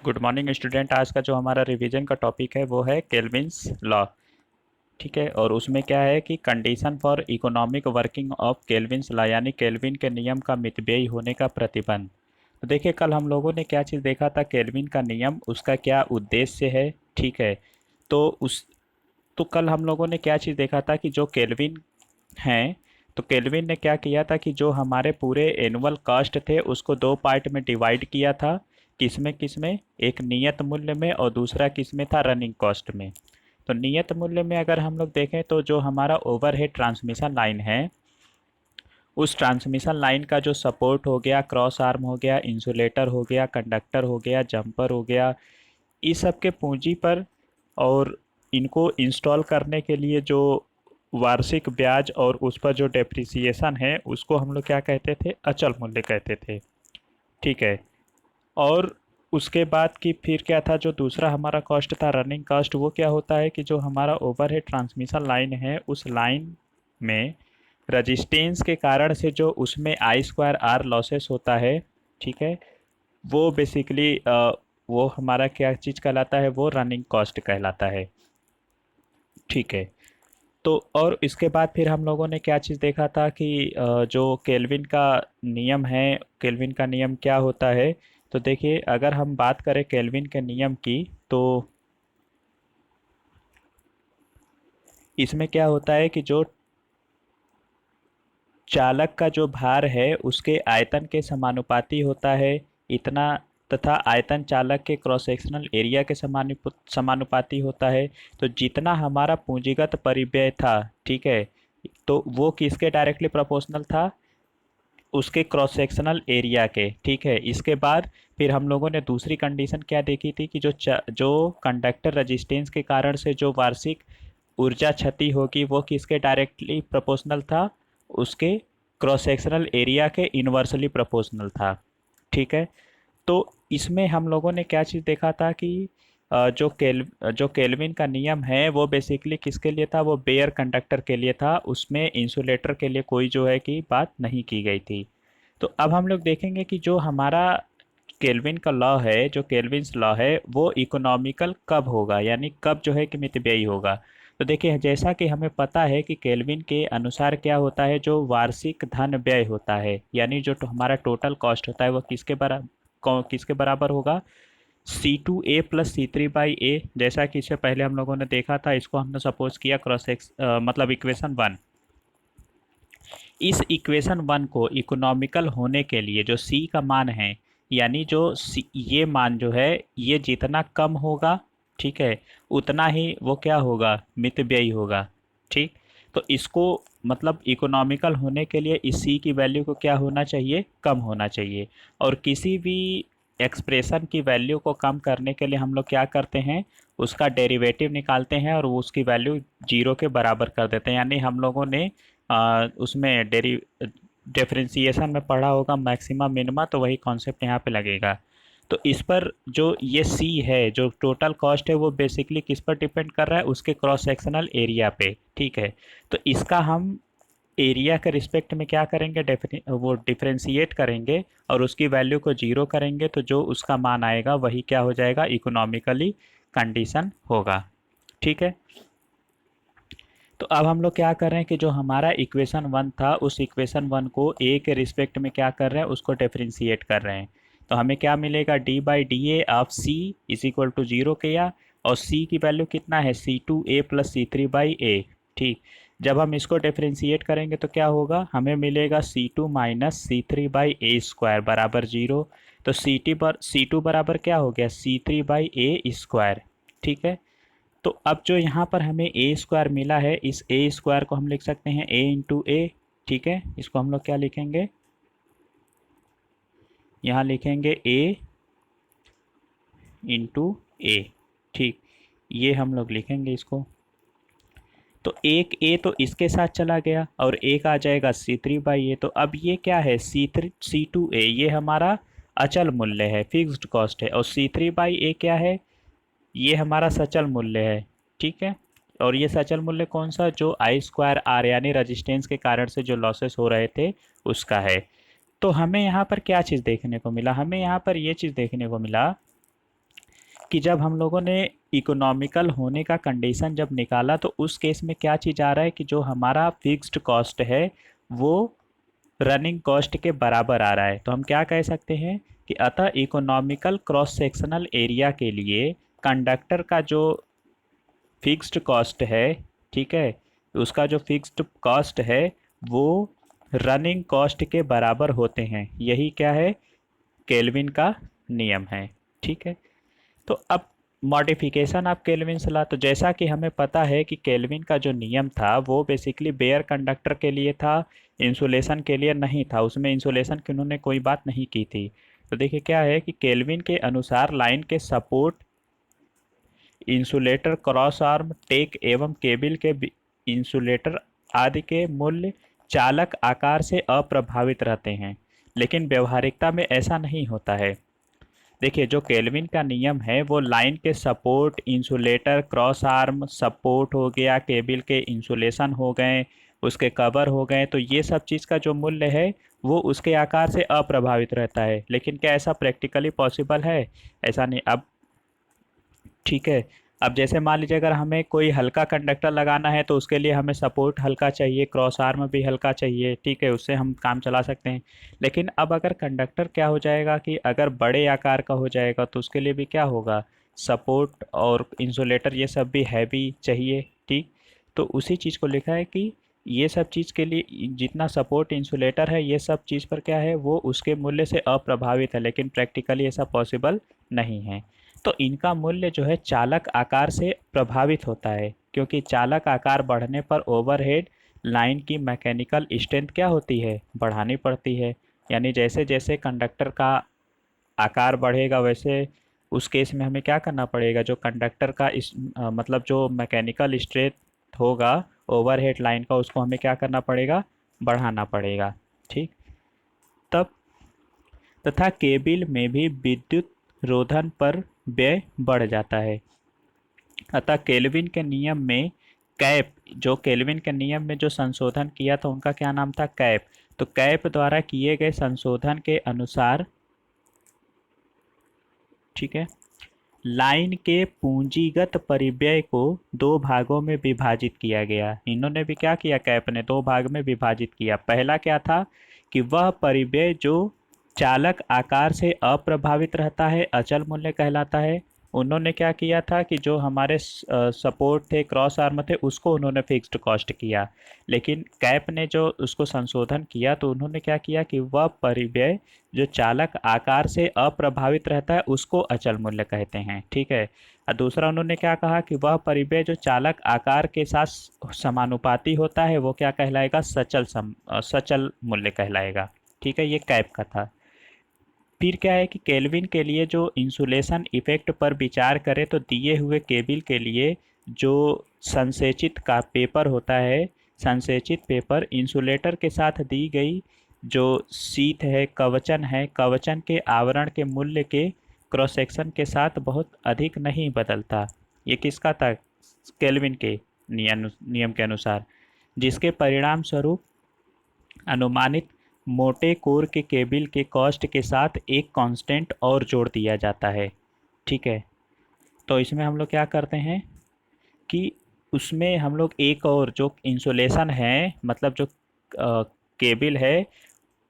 Good morning student. आज का जो हमारा रिवीजन का टॉपिक है वो है केल्विन्स लॉ। ठीक है, और उसमें क्या है कि condition for economic working of Kelvin's law, यानी केल्विन के नियम का मितव्ययी होने का प्रतिबंध। तो देखिए, कल हम लोगों ने क्या चीज़ देखा था, केल्विन का नियम, उसका क्या उद्देश्य है। ठीक है, तो उस तो कल हम लोगों ने क्या चीज़ देखा था कि जो केल्विन हैं, तो केल्विन ने क्या किया था कि जो हमारे पूरे एनुअल कास्ट थे उसको दो पार्ट में डिवाइड किया था। किसमें किसमें? एक नियत मूल्य में और दूसरा किसमें था? रनिंग कॉस्ट में। तो नियत मूल्य में अगर हम लोग देखें तो जो हमारा ओवरहेड ट्रांसमिशन लाइन है, उस ट्रांसमिशन लाइन का जो सपोर्ट हो गया, क्रॉस आर्म हो गया, इंसुलेटर हो गया, कंडक्टर हो गया, जंपर हो गया, इस सब के पूंजी पर और इनको इंस्टॉल करने के लिए जो वार्षिक ब्याज और उस पर जो डेप्रिसिएशन है उसको हम लोग क्या कहते थे? अचल मूल्य कहते थे। ठीक है, और उसके बाद की फिर क्या था, जो दूसरा हमारा कॉस्ट था रनिंग कॉस्ट, वो क्या होता है कि जो हमारा ओवरहेड ट्रांसमिशन लाइन है उस लाइन में रजिस्टेंस के कारण से जो उसमें आई स्क्वायर आर लॉसेस होता है, ठीक है, वो बेसिकली वो हमारा क्या चीज़ कहलाता है? वो रनिंग कॉस्ट कहलाता है। ठीक है, तो और इसके बाद फिर हम लोगों ने क्या चीज़ देखा था कि जो केल्विन का नियम है, केल्विन का नियम क्या होता है? तो देखिए, अगर हम बात करें केल्विन के नियम की, तो इसमें क्या होता है कि जो चालक का जो भार है उसके आयतन के समानुपाती होता है इतना, तथा आयतन चालक के क्रॉस सेक्शनल एरिया के समानुपाती होता है। तो जितना हमारा पूंजीगत परिव्यय था, ठीक है, तो वो किसके डायरेक्टली प्रोपोर्शनल था? उसके क्रॉस सेक्शनल एरिया के। ठीक है, इसके बाद फिर हम लोगों ने दूसरी कंडीशन क्या देखी थी कि जो कंडक्टर रेजिस्टेंस के कारण से जो वार्षिक ऊर्जा क्षति होगी वो किसके डायरेक्टली प्रोपोर्शनल था? उसके क्रॉस सेक्शनल एरिया के इन्वर्सली प्रोपोर्शनल था। ठीक है, तो इसमें हम लोगों ने क्या चीज़ देखा था कि जो केल्विन का नियम है वो बेसिकली किसके लिए था? वो बेयर कंडक्टर के लिए था, उसमें इंसुलेटर के लिए कोई जो है कि बात नहीं की गई थी। तो अब हम लोग देखेंगे कि जो हमारा केल्विन का लॉ है, जो केल्विन्स लॉ है, वो इकोनॉमिकल कब होगा, यानी कब जो है कि मितव्ययी होगा। तो देखिए, जैसा कि हमें पता है कि केल्विन के अनुसार क्या होता है, जो वार्षिक धन व्यय होता है, यानी जो हमारा टोटल कॉस्ट होता है वो किसके बराबर होगा? C2A plus C3/A। जैसा कि इससे पहले हम लोगों ने देखा था, इसको हमने सपोज किया क्रॉस एक्स मतलब इक्वेशन वन। इस इक्वेशन वन को इकोनॉमिकल होने के लिए जो C का मान है, यानी जो ये मान जो है, ये जितना कम होगा, ठीक है, उतना ही वो क्या होगा? मितव्ययी होगा। ठीक, तो इसको मतलब इकोनॉमिकल होने के लिए इस C की वैल्यू को क्या होना चाहिए? कम होना चाहिए। और किसी भी एक्सप्रेशन की वैल्यू को कम करने के लिए हम लोग क्या करते हैं? उसका डेरिवेटिव निकालते हैं और उसकी वैल्यू जीरो के बराबर कर देते हैं। यानी हम लोगों ने उसमें डिफरेंशिएशन में पढ़ा होगा मैक्सिमा मिनिमा, तो वही कॉन्सेप्ट यहाँ पे लगेगा। तो इस पर जो ये सी है, जो टोटल कॉस्ट है, वो बेसिकली किस पर डिपेंड कर रहा है? उसके क्रॉस सेक्शनल एरिया पे। ठीक है, तो इसका हम एरिया के रिस्पेक्ट में क्या करेंगे? वो डिफरेंशिएट करेंगे और उसकी वैल्यू को जीरो करेंगे, तो जो उसका मान आएगा वही क्या हो जाएगा? इकोनॉमिकली कंडीशन होगा। ठीक है, तो अब हम लोग क्या कर रहे हैं कि जो हमारा इक्वेशन वन था उस इक्वेशन वन को ए के रिस्पेक्ट में क्या कर रहे हैं? उसको डिफरेंशिएट कर रहे हैं। तो हमें क्या मिलेगा? d/dA of C is equal to zero किया, और सी की वैल्यू कितना है? C2A plus C3/A। ठीक, जब हम इसको डिफरेंशिएट करेंगे तो क्या होगा? हमें मिलेगा C2 माइनस C3/A स्क्वायर बराबर जीरो। तो C2 बराबर क्या हो गया? C3/A square. ठीक है, तो अब जो यहाँ पर हमें ए स्क्वायर मिला है, इस ए स्क्वायर को हम लिख सकते हैं ए इंटू ए। ठीक है, इसको हम लोग क्या लिखेंगे? यहाँ लिखेंगे ए इंटू ए। ठीक, ये हम लोग लिखेंगे इसको। तो एक ए तो इसके साथ चला गया और एक आ जाएगा C3/A। तो अब ये क्या है? C2A ये हमारा अचल मूल्य है, फिक्स्ड कॉस्ट है, और C3/A क्या है? ये हमारा सचल मूल्य है। ठीक है, और ये सचल मूल्य कौन सा? जो आई स्क्वायर आर यानी रजिस्टेंस के कारण से जो लॉसेस हो रहे थे उसका है। तो हमें यहाँ पर क्या चीज़ देखने को मिला? हमें यहाँ पर ये चीज़ देखने को मिला कि जब हम लोगों ने इकोनॉमिकल होने का कंडीशन जब निकाला तो उस केस में क्या चीज़ आ रहा है कि जो हमारा फिक्स्ड कॉस्ट है वो रनिंग कॉस्ट के बराबर आ रहा है। तो हम क्या कह सकते हैं कि अतः इकोनॉमिकल क्रॉस सेक्शनल एरिया के लिए कंडक्टर का जो फिक्स्ड कॉस्ट है, ठीक है, उसका जो फिक्स्ड कॉस्ट है वो रनिंग कॉस्ट के बराबर होते हैं। यही क्या है, केल्विन का नियम है। ठीक है, तो अब मॉडिफिकेशन ऑफ केल्विन ला, तो जैसा कि हमें पता है कि केल्विन का जो नियम था वो बेसिकली बेयर कंडक्टर के लिए था, इंसुलेशन के लिए नहीं था। उसमें इंसुलेशन की उन्होंने कोई बात नहीं की थी। तो देखिए क्या है कि केल्विन के अनुसार लाइन के सपोर्ट, इंसुलेटर, क्रॉस आर्म, टेक एवं केबल के इंसुलेटर आदि के मूल्य चालक आकार से अप्रभावित रहते हैं, लेकिन व्यवहारिकता में ऐसा नहीं होता है। देखिए जो केल्विन का नियम है वो लाइन के support, insulator, cross arm support हो गया, केबल के इंसुलेशन हो गए, उसके कवर हो गए, तो ये सब चीज़ का जो मूल्य है वो उसके आकार से अप्रभावित रहता है। लेकिन क्या ऐसा प्रैक्टिकली पॉसिबल है? ऐसा नहीं। अब ठीक है, अब जैसे मान लीजिए अगर हमें कोई हल्का कंडक्टर लगाना है तो उसके लिए हमें सपोर्ट हल्का चाहिए, क्रॉस आर्म भी हल्का चाहिए, ठीक है, उससे हम काम चला सकते हैं। लेकिन अब अगर कंडक्टर क्या हो जाएगा कि अगर बड़े आकार का हो जाएगा तो उसके लिए भी क्या होगा, सपोर्ट और इंसुलेटर ये सब भी हैवी चाहिए। ठीक, तो उसी चीज़ को लिखा है कि ये सब चीज़ के लिए जितना सपोर्ट इंसुलेटर है ये सब चीज़ पर क्या है वो उसके मूल्य से अप्रभावित है, लेकिन प्रैक्टिकली ऐसा पॉसिबल नहीं है। तो इनका मूल्य जो है चालक आकार से प्रभावित होता है, क्योंकि चालक आकार बढ़ने पर ओवरहेड लाइन की मैकेनिकल स्ट्रेंथ क्या होती है, बढ़ानी पड़ती है। यानी जैसे जैसे कंडक्टर का आकार बढ़ेगा वैसे उस केस में हमें क्या करना पड़ेगा, जो कंडक्टर का मतलब जो मैकेनिकल स्ट्रेंथ होगा ओवरहेड लाइन का, उसको हमें क्या करना पड़ेगा, बढ़ाना पड़ेगा। ठीक, तब तथा केबिल में भी विद्युत रोधन पर व्यय बढ़ जाता है। अतः केल्विन के नियम में कैप, जो केल्विन के नियम में जो संशोधन किया था उनका क्या नाम था, कैप। तो कैप द्वारा किए गए संशोधन के अनुसार, ठीक है, लाइन के पूंजीगत परिव्यय को दो भागों में विभाजित किया गया। इन्होंने भी क्या किया, कैप ने दो भाग में विभाजित किया। पहला क्या था कि वह परिव्यय जो चालक आकार से अप्रभावित रहता है, अचल मूल्य कहलाता है। उन्होंने क्या किया था कि जो हमारे सपोर्ट थे, क्रॉस आर्म थे, उसको उन्होंने फिक्स्ड कॉस्ट किया। लेकिन कैप ने जो उसको संशोधन किया तो उन्होंने क्या किया कि वह परिव्यय जो चालक आकार से अप्रभावित रहता है उसको अचल मूल्य कहते हैं। ठीक है, और दूसरा उन्होंने क्या कहा कि वह परिव्यय जो चालक आकार के साथ समानुपाती होता है वो क्या कहलाएगा, सचल मूल्य कहलाएगा। ठीक है, ये कैप का था। फिर क्या है कि केल्विन के लिए जो इंसुलेशन इफेक्ट पर विचार करें तो दिए हुए केबल के लिए जो संसेचित का पेपर होता है, संसेचित पेपर इंसुलेटर के साथ दी गई जो शीट है, कवचन है, कवचन के आवरण के मूल्य के क्रॉस सेक्शन के साथ बहुत अधिक नहीं बदलता। ये किसका था, केल्विन के नियम के अनुसार, जिसके परिणाम स्वरूप अनुमानित मोटे कोर के केबल के कॉस्ट के साथ एक कांस्टेंट और जोड़ दिया जाता है। ठीक है, तो इसमें हम लोग क्या करते हैं कि उसमें हम लोग एक और जो इंसुलेशन है, मतलब जो केबल है,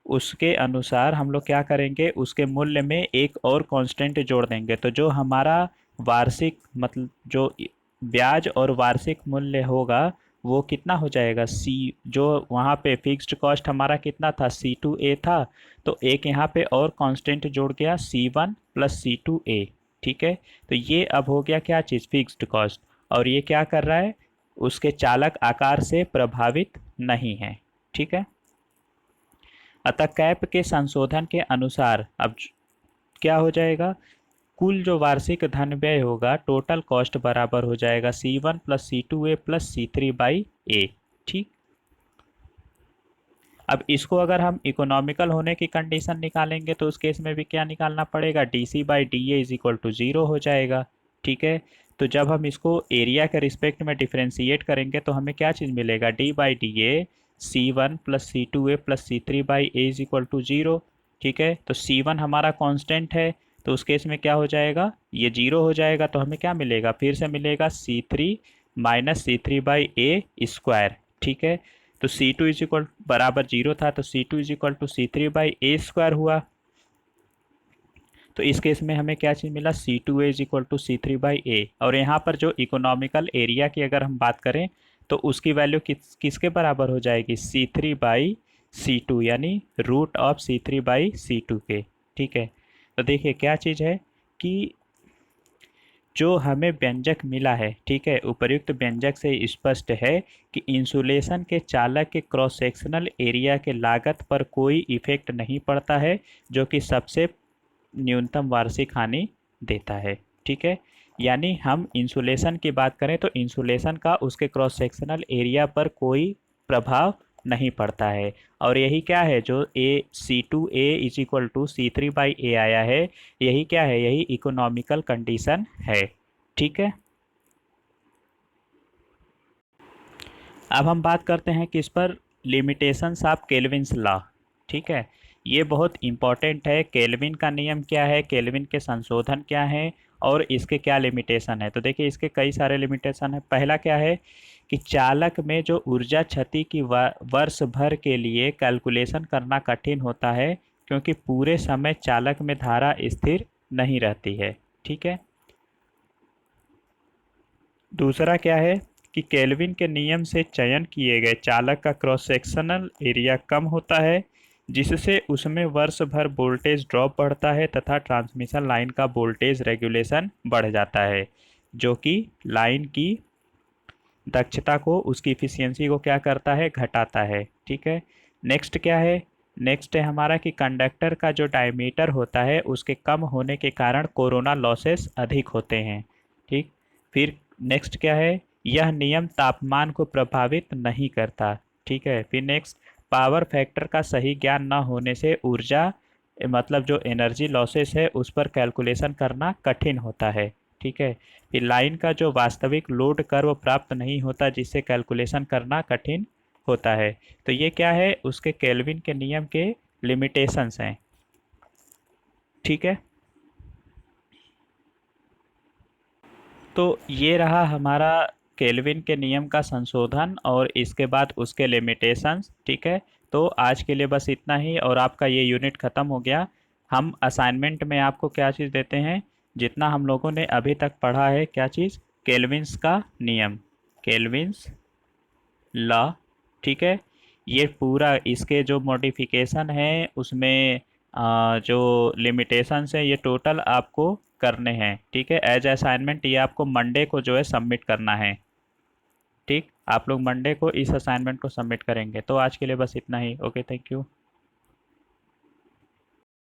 उसके अनुसार हम लोग क्या करेंगे, उसके मूल्य में एक और कांस्टेंट जोड़ देंगे। तो जो हमारा वार्षिक मतलब जो ब्याज और वार्षिक मूल्य होगा वो कितना हो जाएगा, सी, जो वहाँ पे फिक्स्ड कॉस्ट हमारा कितना था, C2A था, तो एक यहाँ पे और कांस्टेंट जोड़ गया C1 प्लस C2A। ठीक है, तो ये अब हो गया क्या चीज़, फिक्स्ड कॉस्ट, और ये क्या कर रहा है, उसके चालक आकार से प्रभावित नहीं है। ठीक है, अतः कैप के संशोधन के अनुसार अब क्या हो जाएगा, कुल जो वार्षिक धन व्यय होगा, टोटल कॉस्ट बराबर हो जाएगा C1 plus C2A plus C3 by ए। ठीक, अब इसको अगर हम इकोनॉमिकल होने की कंडीशन निकालेंगे तो उस केस में भी क्या निकालना पड़ेगा, DC by D A is equal to 0 हो जाएगा। ठीक है, तो जब हम इसको एरिया के रिस्पेक्ट में डिफ्रेंशिएट करेंगे तो हमें क्या चीज़ मिलेगा, D/dA C1 plus C2A plus C3 by A is equal to 0। ठीक है, तो C1 हमारा कांस्टेंट है, तो उस केस में क्या हो जाएगा, ये जीरो हो जाएगा, तो हमें क्या मिलेगा, फिर से मिलेगा C3 - C3/a²। ठीक है, तो C2 इज इक्वल बराबर जीरो था, तो C2 is equal to C3/a² हुआ। तो इस केस में हमें क्या चीज़ मिला, C2a is equal to C3/a। और यहाँ पर जो इकोनॉमिकल एरिया की अगर हम बात करें तो उसकी वैल्यू किसके बराबर हो जाएगी, C3/C2, यानी √C3/C2 के। ठीक है, तो देखिए क्या चीज़ है कि जो हमें व्यंजक मिला है, ठीक है, उपर्युक्त व्यंजक से स्पष्ट है कि इंसुलेशन के चालक के क्रॉस सेक्शनल एरिया के लागत पर कोई इफेक्ट नहीं पड़ता है, जो कि सबसे न्यूनतम वार्षिक हानि देता है। ठीक है, यानी हम इंसुलेशन की बात करें तो इंसुलेशन का उसके क्रॉस सेक्शनल एरिया पर कोई प्रभाव नहीं पड़ता है। और यही क्या है, जो C2a is equal to C3/a आया है, यही क्या है, यही इकोनॉमिकल कंडीशन है। ठीक है, अब हम बात करते हैं किस पर, लिमिटेशंस ऑफ केल्विन्स लॉ। ठीक है, ये बहुत इंपॉर्टेंट है, केल्विन का नियम क्या है, केल्विन के संशोधन क्या है और इसके क्या लिमिटेशन है। तो देखिए इसके कई सारे लिमिटेशन है। पहला क्या है कि चालक में जो ऊर्जा क्षति की वर्ष भर के लिए कैलकुलेशन करना कठिन होता है, क्योंकि पूरे समय चालक में धारा स्थिर नहीं रहती है। ठीक है, दूसरा क्या है कि केल्विन के नियम से चयन किए गए चालक का क्रॉस सेक्शनल एरिया कम होता है, जिससे उसमें वर्ष भर वोल्टेज ड्रॉप बढ़ता है तथा ट्रांसमिशन लाइन का वोल्टेज रेगुलेशन बढ़ जाता है, जो कि लाइन की दक्षता को, उसकी इफिशियंसी को क्या करता है, घटाता है। ठीक है, नेक्स्ट क्या है, नेक्स्ट है हमारा कि कंडक्टर का जो डायमीटर होता है उसके कम होने के कारण कोरोना लॉसेस अधिक होते हैं। ठीक, फिर नेक्स्ट क्या है, यह नियम तापमान को प्रभावित नहीं करता। ठीक है, फिर नेक्स्ट, पावर फैक्टर का सही ज्ञान न होने से ऊर्जा मतलब जो एनर्जी लॉसेस है उस पर कैलकुलेशन करना कठिन होता है। ठीक है, फिर लाइन का जो वास्तविक लोड कर्व प्राप्त नहीं होता, जिससे कैलकुलेशन करना कठिन होता है। तो ये क्या है, उसके केल्विन के नियम के लिमिटेशंस हैं। ठीक है, तो ये रहा हमारा केल्विन के नियम का संशोधन और इसके बाद उसके लिमिटेशंस। ठीक है, तो आज के लिए बस इतना ही और आपका ये यूनिट ख़त्म हो गया। हम असाइनमेंट में आपको क्या चीज़ देते हैं, जितना हम लोगों ने अभी तक पढ़ा है, क्या चीज़, केल्विन्स का नियम, केल्विन्स लॉ। ठीक है, ये पूरा इसके जो मॉडिफिकेशन है उसमें जो लिमिटेशंस है ये टोटल आपको करने हैं। ठीक है, एज असाइनमेंट ये आपको मंडे को जो है सबमिट करना है। ठीक, आप लोग मंडे को इस असाइनमेंट को सबमिट करेंगे। तो आज के लिए बस इतना ही। Okay, thank you.